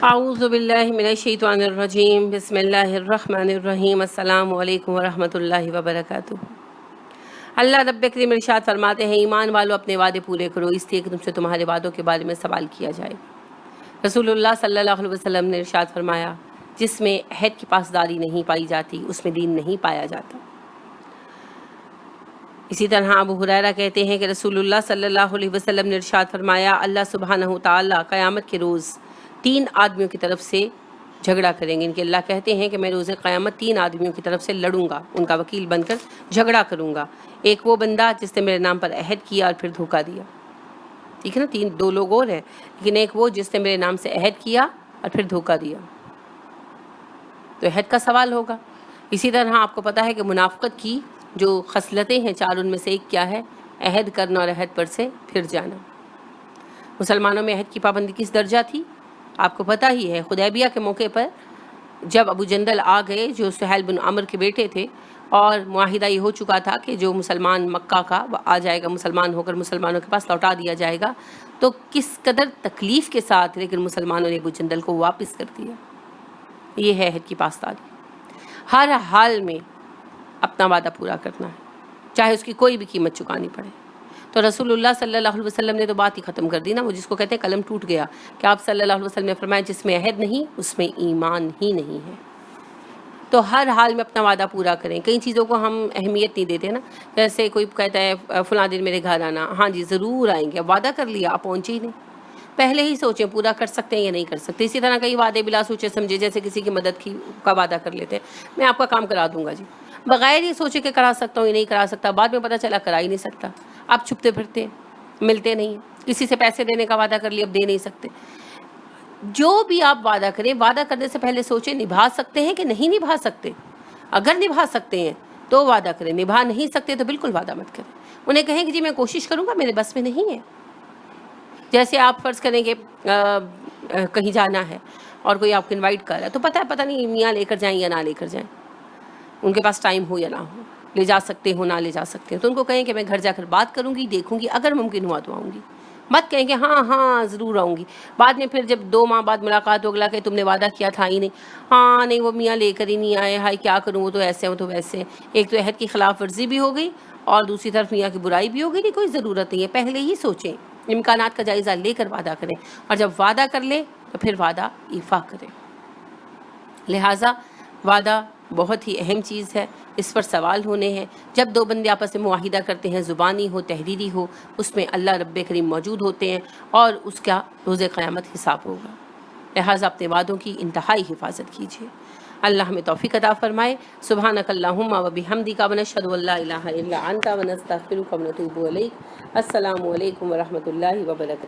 اعوذ باللہ من الشیطان الرجیم، بسم اللہ الرحمن الرحیم، السلام علیکم ورحمۃ اللہ وبرکاتہ۔ اللہ رب کریم ارشاد فرماتے ہیں، ایمان والو اپنے وعدے پورے کرو، اس لیے کہ تم سے تمہارے وعدوں کے بارے میں سوال کیا جائے۔ رسول اللہ صلی اللہ علیہ وسلم نے ارشاد فرمایا، جس میں عہد کی پاسداری نہیں پائی جاتی اس میں دین نہیں پایا جاتا۔ اسی طرح ابو ہریرہ کہتے ہیں کہ رسول اللہ صلی اللہ علیہ وسلم نے ارشاد فرمایا، اللہ سبحانہ تعالیٰ قیامت کے روز 3 آدمیوں کی طرف سے جھگڑا کریں گے۔ ان کے اللہ کہتے ہیں کہ میں روز قیامت 3 آدمیوں کی طرف سے لڑوں گا، ان کا وکیل بن کر جھگڑا کروں گا۔ ایک وہ بندہ جس نے میرے نام پر عہد کیا اور پھر دھوکہ دیا، ٹھیک ہے نا، 2 لوگ اور ہیں، لیکن ایک وہ جس نے میرے نام سے عہد کیا اور پھر دھوکہ دیا، تو عہد کا سوال ہوگا۔ اسی طرح آپ کو پتہ ہے کہ منافقت کی جو خصلتیں ہیں 4، ان میں سے ایک کیا ہے؟ عہد کرنا اور عہد پر سے پھر جانا۔ مسلمانوں میں عہد کی پابندی کس درجہ تھی آپ کو پتہ ہی ہے۔ حدیبیہ کے موقع پر جب ابو جندل آ گئے جو سہیل بن عمر کے بیٹے تھے، اور معاہدہ یہ ہو چکا تھا کہ جو مسلمان مکہ کا آ جائے گا مسلمان ہو کر مسلمانوں کے پاس لوٹا دیا جائے گا، تو کس قدر تکلیف کے ساتھ لیکن مسلمانوں نے ابو جندل کو واپس کر دیا۔ یہ ہے عہد کی پاسداری، ہر حال میں اپنا وعدہ پورا کرنا ہے، چاہے اس کی کوئی بھی قیمت چکانی پڑے۔ تو رسول اللہ صلی اللہ علیہ وسلم نے تو بات ہی ختم کر دی نا، وہ جس کو کہتے ہیں قلم ٹوٹ گیا، کہ آپ صلی اللہ علیہ وسلم نے فرمایا جس میں عہد نہیں اس میں ایمان ہی نہیں ہے۔ تو ہر حال میں اپنا وعدہ پورا کریں۔ کئی چیزوں کو ہم اہمیت نہیں دیتے نا، جیسے کوئی کہتا ہے فلاں دن میرے گھر آنا، ہاں جی ضرور آئیں گے، اب وعدہ کر لیا آپ پہنچے ہی نہیں، پہلے ہی سوچیں پورا کر سکتے ہیں یا نہیں کر سکتے۔ اسی طرح کئی وعدے بلا سوچے سمجھے، جیسے کسی کی مدد کا وعدہ کر لیتے ہیں، میں آپ کا کام کرا دوں گا جی، بغیر یہ سوچے کہ کرا سکتا ہوں یا نہیں کرا سکتا، بعد میں پتہ چلا کرا ہی نہیں سکتا، آپ چھپتے پھرتے ملتے نہیں، کسی سے پیسے دینے کا وعدہ کر لیا اب دے نہیں سکتے۔ جو بھی آپ وعدہ کریں، وعدہ کرنے سے پہلے سوچیں نبھا سکتے ہیں کہ نہیں نبھا سکتے۔ اگر نبھا سکتے ہیں تو وعدہ کریں، نبھا نہیں سکتے تو بالکل وعدہ مت کریں۔ انہیں کہیں کہ جی میں کوشش کروں گا، میرے بس میں نہیں ہے۔ جیسے آپ فرض کریں کہ کہیں جانا ہے اور کوئی آپ کو انوائٹ کر رہا ہے، تو پتہ نہیں میاں لے کر جائیں یا نہ لے کر جائیں، ان کے پاس ٹائم ہو یا نہ ہو، لے جا سکتے ہو نہ لے جا سکتے ہو، تو ان کو کہیں کہ میں گھر جا کر بات کروں گی، دیکھوں گی، اگر ممکن ہوا تو آؤں گی۔ مت کہیں کہ ہاں ضرور آؤں گی، بعد میں پھر جب 2 ماہ بعد ملاقات ہو گلا کہ تم نے وعدہ کیا تھا ہی نہیں، ہاں نہیں وہ میاں لے کر ہی نہیں آئے، ہائی کیا کروں، وہ تو ایسے وہ تو ویسے۔ ایک تو عہد کی خلاف ورزی بھی ہو گئی اور دوسری طرف میاں کی برائی بھی ہو گئی۔ نہیں، کوئی ضرورت نہیں ہے، پہلے ہی سوچیں، امکانات کا جائزہ لے کر وعدہ کریں، اور جب وعدہ کر لیں تو پھر وعدہ ایفا کریں۔ لہٰذا وعدہ بہت ہی اہم چیز ہے، اس پر سوال ہونے ہیں۔ جب 2 بندے آپس میں معاہدہ کرتے ہیں، زبانی ہو تحریری ہو، اس میں اللہ رب کریم موجود ہوتے ہیں اور اس کا روز قیامت حساب ہوگا۔ لہٰذا اپنے وعدوں کی انتہائی حفاظت کیجیے۔ اللہ ہمیں توفیق عطا فرمائے۔ سبحانک اللہم و بحمدک ونشہد ان لا الہ الا انت ونستغفرک ونتوب الیک۔ السلام علیکم ورحمۃ اللہ وبرکاتہ۔